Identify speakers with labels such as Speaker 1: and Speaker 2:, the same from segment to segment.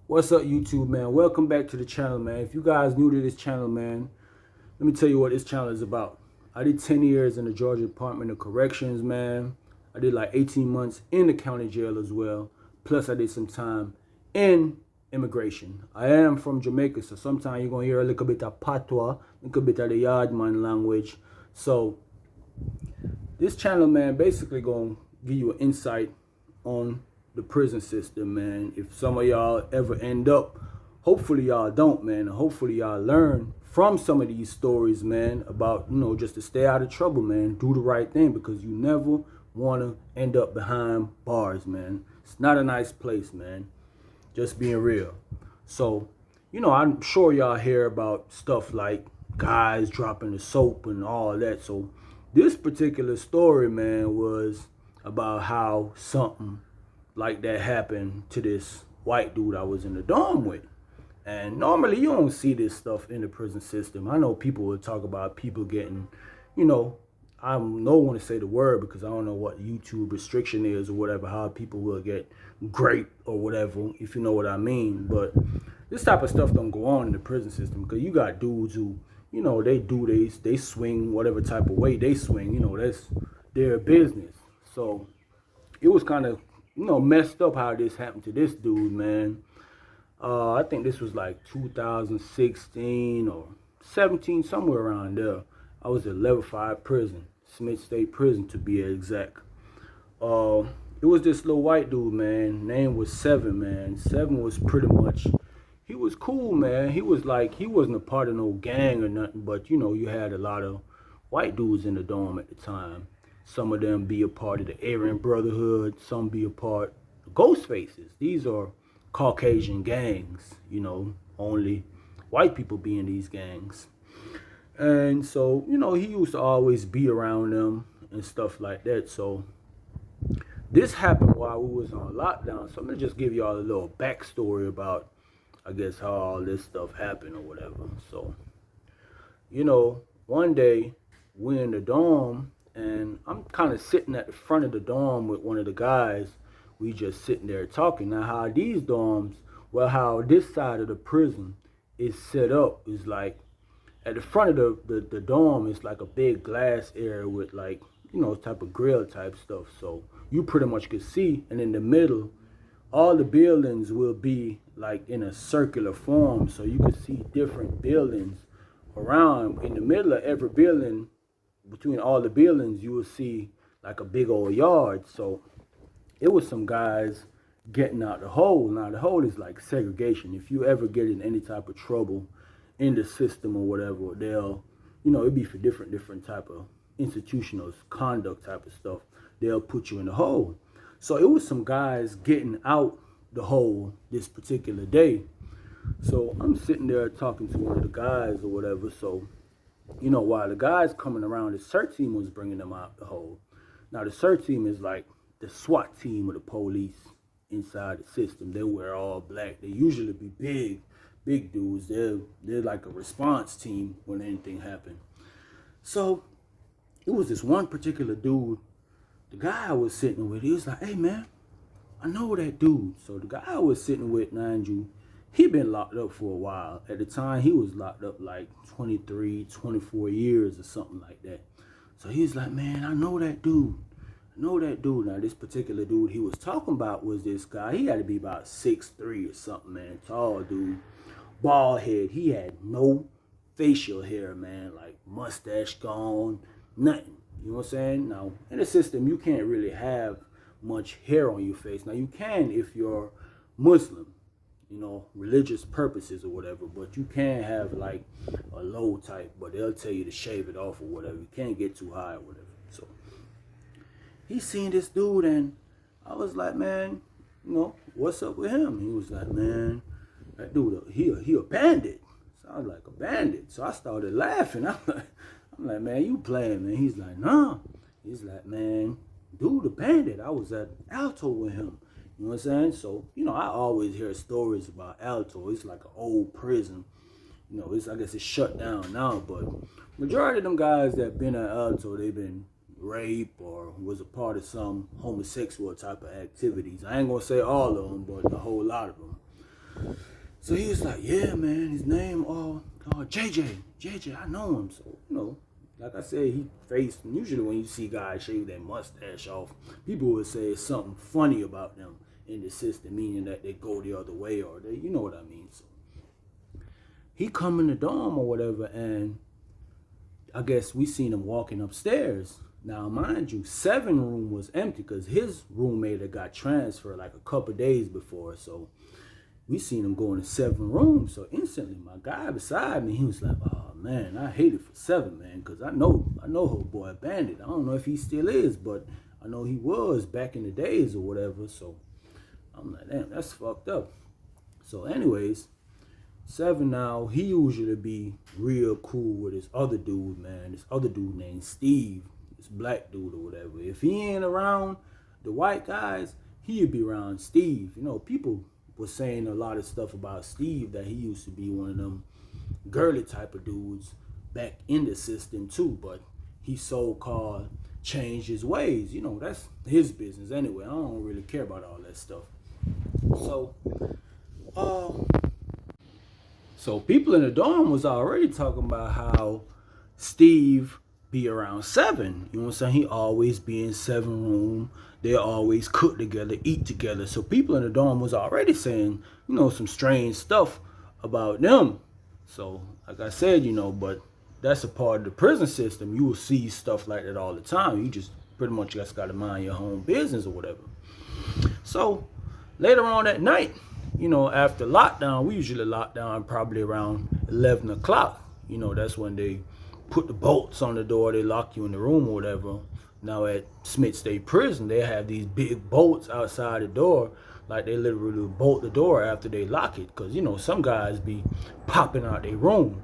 Speaker 1: What's up, YouTube, man? Welcome back to the channel, man. If you guys new to this channel, man, let me tell you what this channel is about. I did 10 years in the Georgia Department of Corrections, man. I did like 18 months in the county jail as well. Plus, I did some time in immigration. I am from Jamaica, so sometimes you're going to hear a little bit of patois, a little bit of the yardman language. So, this channel, man, basically going to give you an insight on the prison system, man. If some of y'all ever end up, hopefully y'all don't, man, and hopefully y'all learn from some of these stories, man, about, just to stay out of trouble, man. Do the right thing, because you never want to end up behind bars, man. It's not a nice place, man. Just being real. So, I'm sure y'all hear about stuff like guys dropping the soap and all that. So this particular story, man, was about how something like that happened to this white dude I was in the dorm with. And normally you don't see this stuff in the prison system. I know people will talk about people getting, I don't want to say the word because I don't know what YouTube restriction is or whatever, how people will get grape or whatever, if you know what I mean. But this type of stuff don't go on in the prison system, because you got dudes who, they swing whatever type of way they swing, that's their business. So it was kind of, messed up how this happened to this dude, man. I think this was like 2016 or 17, somewhere around there. I was at level 5 prison, Smith State Prison to be exact. It was this little white dude, man. Name was Seven, man. Seven was pretty much, he was cool, man. He wasn't a part of no gang or nothing, but you had a lot of white dudes in the dorm at the time. Some of them be a part of the Aryan Brotherhood. Some be a part of Ghostfaces. These are Caucasian gangs, only white people be in these gangs. And so, he used to always be around them and stuff like that. So this happened while we was on lockdown. So I'm going to just give y'all a little backstory about, I guess, how all this stuff happened or whatever. So, one day we're in the dorm, and I'm kind of sitting at the front of the dorm with one of the guys. We just sitting there talking. Now, how these dorms, how this side of the prison is set up is like, at the front of the dorm is like a big glass area with like, type of grill type stuff. So you pretty much could see, and in the middle, all the buildings will be like in a circular form. So you could see different buildings around. In the middle of every building, between all the buildings, you will see like a big old yard. So it was some guys getting out the hole. Now the hole is like segregation. If you ever get in any type of trouble in the system or whatever, they'll, it'd be for different type of institutional conduct type of stuff. They'll put you in the hole. So it was some guys getting out the hole this particular day. So I'm sitting there talking to one of the guys or whatever. So while the guys coming around, the CERT team was bringing them out the hole. Now, the CERT team is like the SWAT team of the police inside the system. They wear all black. They usually be big dudes. They're like a response team when anything happened. So it was this one particular dude, the guy I was sitting with. He was like, "Hey, man, I know that dude." So the guy I was sitting with, mind you, he been locked up for a while. At the time, he was locked up like 23, 24 years or something like that. So he's like, "Man, I know that dude. I know that dude." Now, this particular dude he was talking about was this guy. He had to be about 6'3" or something, man. Tall dude, bald head. He had no facial hair, man. Like mustache gone, nothing. You know what I'm saying? Now, in the system, you can't really have much hair on your face. Now, you can if you're Muslim, religious purposes or whatever, but you can have like a low type, but they'll tell you to shave it off or whatever. You can't get too high or whatever. So he seen this dude, and I was like, "Man, what's up with him?" He was like, "Man, that dude, he a bandit." So I was like, "A bandit?" So I started laughing. I'm like, "Man, you playing, man." He's like, "Nah." He's like, "Man, dude, a bandit. I was at Alto with him." You know what I'm saying? So, I always hear stories about Alto. It's like an old prison. I guess it's shut down now, but majority of them guys that been at Alto, they've been raped or was a part of some homosexual type of activities. I ain't gonna say all of them, but a whole lot of them. So he was like, yeah, man, his name, JJ, I know him. So, like I said, he faced, usually when you see guys shave their mustache off, people would say it's something funny about them in the system, meaning that they go the other way, or they, you know what I mean. So he come in the dorm or whatever, and I guess we seen him walking upstairs. Now, mind you, 7 room was empty because his roommate had got transferred like a couple days before. So we seen him go in the 7 room. So instantly, my guy beside me, he was like, "Oh man, I hate it for 7, man, because I know her boy Bandit. I don't know if he still is, but I know he was back in the days or whatever." So I'm like, damn, that's fucked up. So anyways, 7 now, he usually be real cool with this other dude, man. This other dude named Steve, this black dude or whatever. If he ain't around the white guys, he'd be around Steve. People was saying a lot of stuff about Steve, that he used to be one of them girly type of dudes back in the system too, but he so-called changed his ways. That's his business anyway. I don't really care about all that stuff. So people in the dorm was already talking about how Steve be around 7. You know what I'm saying? He always be in 7 room. They always cook together, eat together. So people in the dorm was already saying, some strange stuff about them. So like I said, but that's a part of the prison system. You will see stuff like that all the time. You just pretty much just got to mind your own business or whatever. So later on that night, after lockdown, we usually lock down probably around 11 o'clock. That's when they put the bolts on the door. They lock you in the room or whatever. Now at Smith State Prison, they have these big bolts outside the door. Like they literally bolt the door after they lock it. Because, some guys be popping out their room.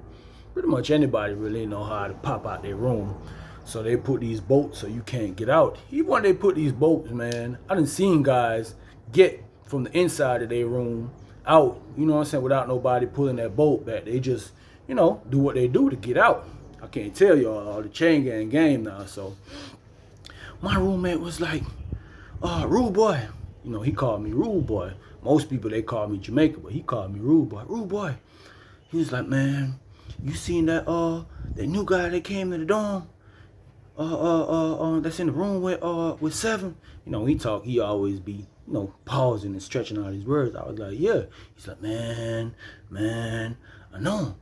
Speaker 1: Pretty much anybody really know how to pop out their room. So they put these bolts so you can't get out. Even when they put these bolts, man, I done seen guys get from the inside of their room out, without nobody pulling that bolt back. They just, do what they do to get out. I can't tell y'all all the chain gang game now. So my roommate was like, Rude Boy. He called me Rude Boy. Most people, they call me Jamaica, but he called me Rude Boy. Rude Boy. He was like, man, you seen that new guy that came to the dorm? That's in the room with 7. He always be, pausing and stretching out his words. I was like, yeah. He's like, man, I know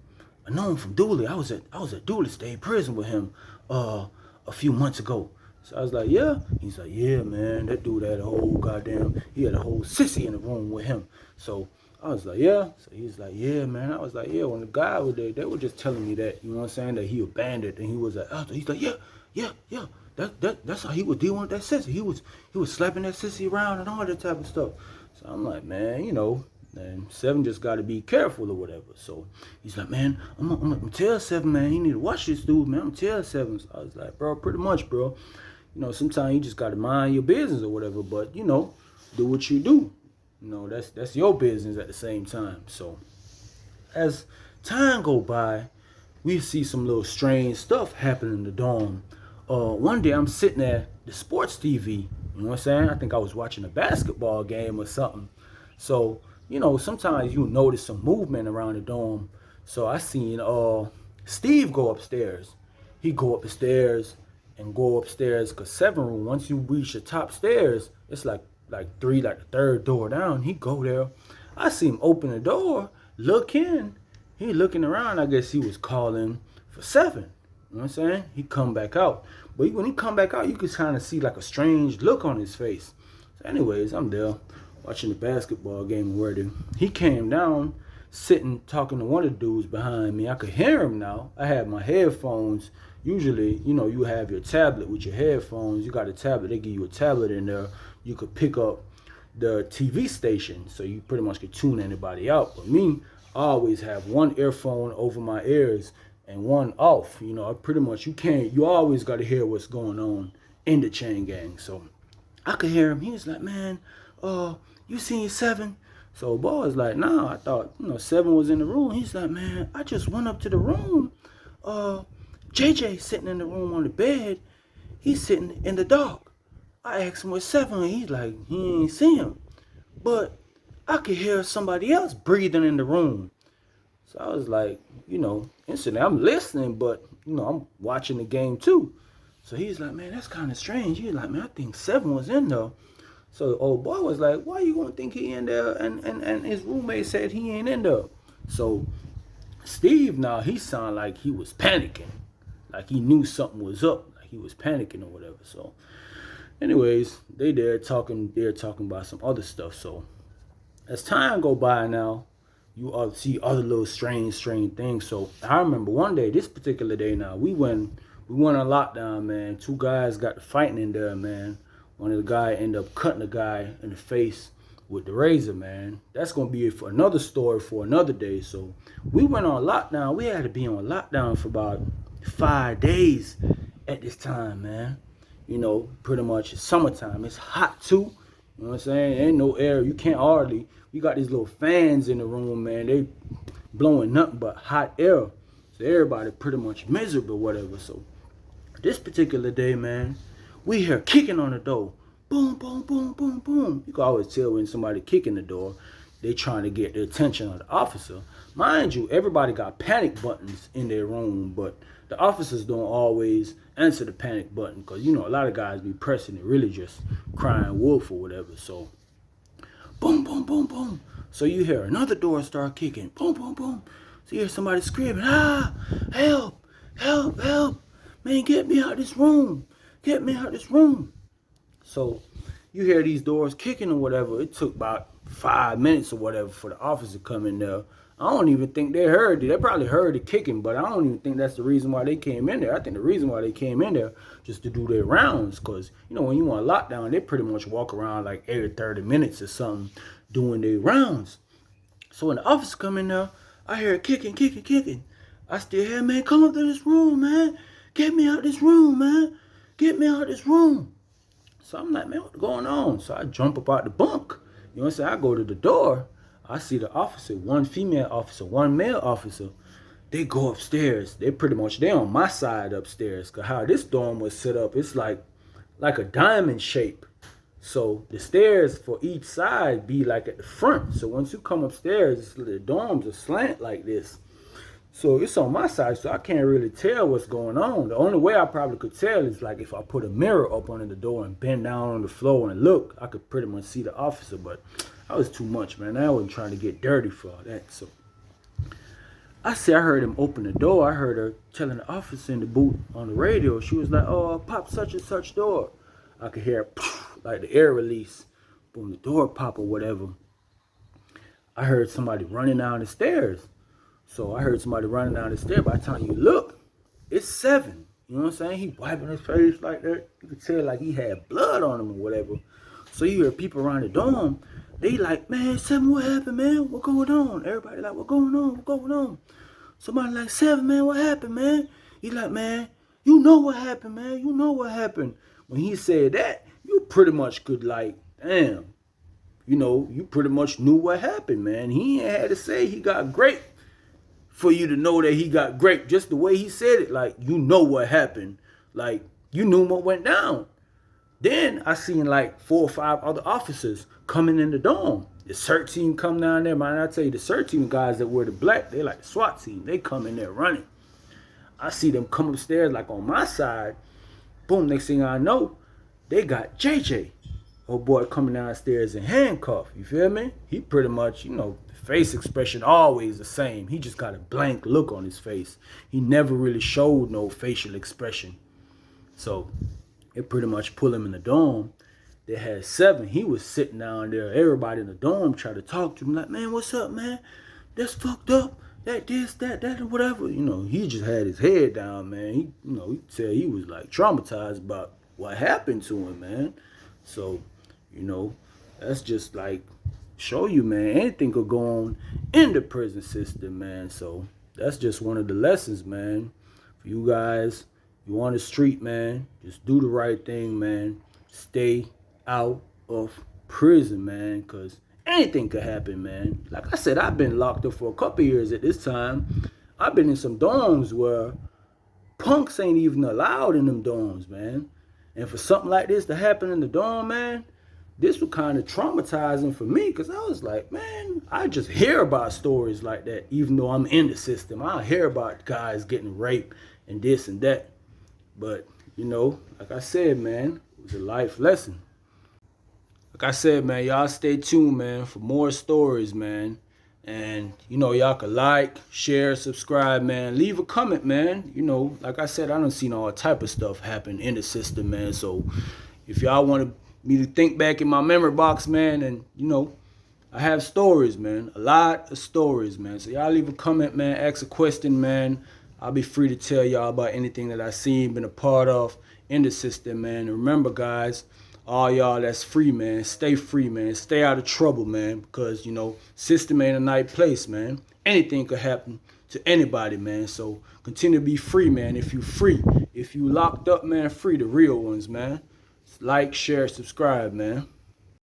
Speaker 1: him from Dooley. I was at Dooley State Prison with him a few months ago. So I was like, yeah. He's like, yeah, man, that dude had he had a whole sissy in the room with him. So I was like, yeah. So he's like, yeah, man. I was like, yeah. When the guy was there, they were just telling me that, that he abandoned, and he was like, he's like, yeah. That's how he was dealing with that sissy. He was slapping that sissy around and all that type of stuff. So I'm like, man, and 7 just got to be careful or whatever. So he's like, man, I'm gonna tell 7, man, he need to watch this dude, man. I'm gonna tell 7. So I was like, bro, pretty much, bro. Sometimes you just got to mind your business or whatever, but, do what you do. That's your business at the same time. So as time go by, we see some little strange stuff happening in the dorm. One day I'm sitting at the sports TV, you know what I'm saying? I think I was watching a basketball game or something. So, sometimes you notice some movement around the dorm. So I seen Steve go upstairs. He go up the stairs and go upstairs, because 7 room, once you reach the top stairs, it's like the 3rd door down. He go there. I see him open the door, look in. He looking around. I guess he was calling for 7. You know what I'm saying? He come back out. But when he come back out, you could kind of see like a strange look on his face. So anyways, I'm there watching the basketball game where he came down, sitting, talking to one of the dudes behind me. I could hear him now. I had my headphones. Usually, you have your tablet with your headphones. You got a tablet. They give you a tablet in there. You could pick up the TV station, so you pretty much could tune anybody out. But me, I always have one earphone over my ears and one off. I pretty much, you always got to hear what's going on in the chain gang. So I could hear him. He was like, man, you seen 7? So boy was like, nah, I thought, 7 was in the room. He's like, man, I just went up to the room. JJ sitting in the room on the bed. He's sitting in the dark. I asked him where 7, and he's like, he ain't see him. But I could hear somebody else breathing in the room. So I was like, instantly I'm listening, but I'm watching the game too. So he's like, man, that's kind of strange. He's like, man, I think 7 was in there. So the old boy was like, why you gonna think he in there? And his roommate said he ain't in there. So Steve now, he sounded like he was panicking. Like he knew something was up. Like he was panicking or whatever. So anyways, they're talking about some other stuff. So as time go by now, you see other little strange things. So I remember one day, this particular day now, we went on lockdown, man. 2 guys got to fighting in there, man. One of the guys ended up cutting the guy in the face with the razor, man. That's going to be for another story for another day. So we went on lockdown. We had to be on lockdown for about 5 days at this time, man. Pretty much it's summertime. It's hot too. You know what I'm saying? Ain't no air. You can't hardly. We got these little fans in the room, man. They blowing nothing but hot air. So everybody pretty much miserable, whatever. So this particular day, man, we hear kicking on the door. Boom, boom, boom, boom, boom. You can always tell when somebody kicking the door, they trying to get the attention of the officer. Mind you, everybody got panic buttons in their room, but the officers don't always answer the panic button because, a lot of guys be pressing it, really just crying wolf or whatever. So boom, boom, boom, boom. So you hear another door start kicking. Boom, boom, boom. So you hear somebody screaming, help, help, help. Man, get me out of this room. Get me out of this room. So you hear these doors kicking or whatever. It took about 5 minutes or whatever for the officer to come in there. I don't even think they heard it. They probably heard the kicking, but I don't even think that's the reason why they came in there. I think the reason why they came in there just to do their rounds, because when you on lockdown, they pretty much walk around like every 30 minutes or something doing their rounds. So when the officer come in there, I hear kicking. I still hear, man, come up to this room, man. Get me out this room, man. Get me out this room. So I'm like, man, what's going on? So I jump up out the bunk. You know what I'm saying? I go to the door. I see the officer, 1 female officer, 1 male officer. They go upstairs. They on my side upstairs. Because how this dorm was set up, it's like a diamond shape. So the stairs for each side be like at the front. So once you come upstairs, the dorms are slant like this. So it's on my side, so I can't really tell what's going on. The only way I probably could tell is like if I put a mirror up under the door and bend down on the floor and look, I could pretty much see the officer, but that was too much, man. I wasn't trying to get dirty for all that. So I heard him open the door. I heard her telling the officer in the booth on the radio. She was like, oh, pop such and such door. I could hear like the air release. Boom, the door pop or whatever. I heard somebody running down the stairs. So I heard somebody running down the stairs. By the time you look, it's 7. You know what I'm saying? He wiping his face like that. You could tell like he had blood on him or whatever. So you hear people around the dorm. They like, man, 7, what happened, man? What going on? Everybody like, what going on? What going on? Somebody like, 7, man, what happened, man? He like, man, you know what happened, man. You know what happened. When he said that, you pretty much could like, damn. You pretty much knew what happened, man. He ain't had to say he got grape for you to know that he got grape. Just the way he said it, like, you know what happened. Like, you knew what went down. Then I seen like 4 or 5 other officers coming in the dorm. The CERT team come down there, man. I tell you, the CERT team guys that wear the black, they like the SWAT team. They come in there running. I see them come upstairs like on my side. Boom, next thing I know, they got JJ. Old boy coming downstairs in handcuffs. You feel me? He pretty much, face expression always the same. He just got a blank look on his face. He never really showed no facial expression. So it pretty much pulled him in the dorm. They had 7. He was sitting down there. Everybody in the dorm tried to talk to him like, man, what's up, man? That's fucked up. That, this, that, or whatever. He just had his head down, man. He said he was like traumatized about what happened to him, man. So, that's just like show you, man, anything could go on in the prison system, man. So that's just one of the lessons, man. For you guys, you on the street, man, just do the right thing, man. Stay out of prison, man, because anything could happen, man. Like I said, I've been locked up for a couple years at this time. I've been in some dorms where punks ain't even allowed in them dorms, man. And for something like this to happen in the dorm, man, this was kind of traumatizing for me because I was like, man, I just hear about stories like that. Even though I'm in the system, I hear about guys getting raped and this and that. But, you know, like I said, man, it was a life lesson. Like I said, man, y'all stay tuned, man, for more stories, man. And, you know, y'all can like, share, subscribe, man. Leave a comment, man. You know, like I said, I done seen all type of stuff happen in the system, man. So if y'all want me to think back in my memory box, man, and, you know, I have stories, man. A lot of stories, man. So y'all leave a comment, man. Ask a question, man. I'll be free to tell y'all about anything that I seen, been a part of in the system, man. And remember, guys, all y'all that's free, man, stay free, man. Stay out of trouble, man, because, you know, system ain't a nice place, man. Anything could happen to anybody, man. So continue to be free, man. If you free, if you locked up, man, free the real ones, man. Like, share, subscribe, man.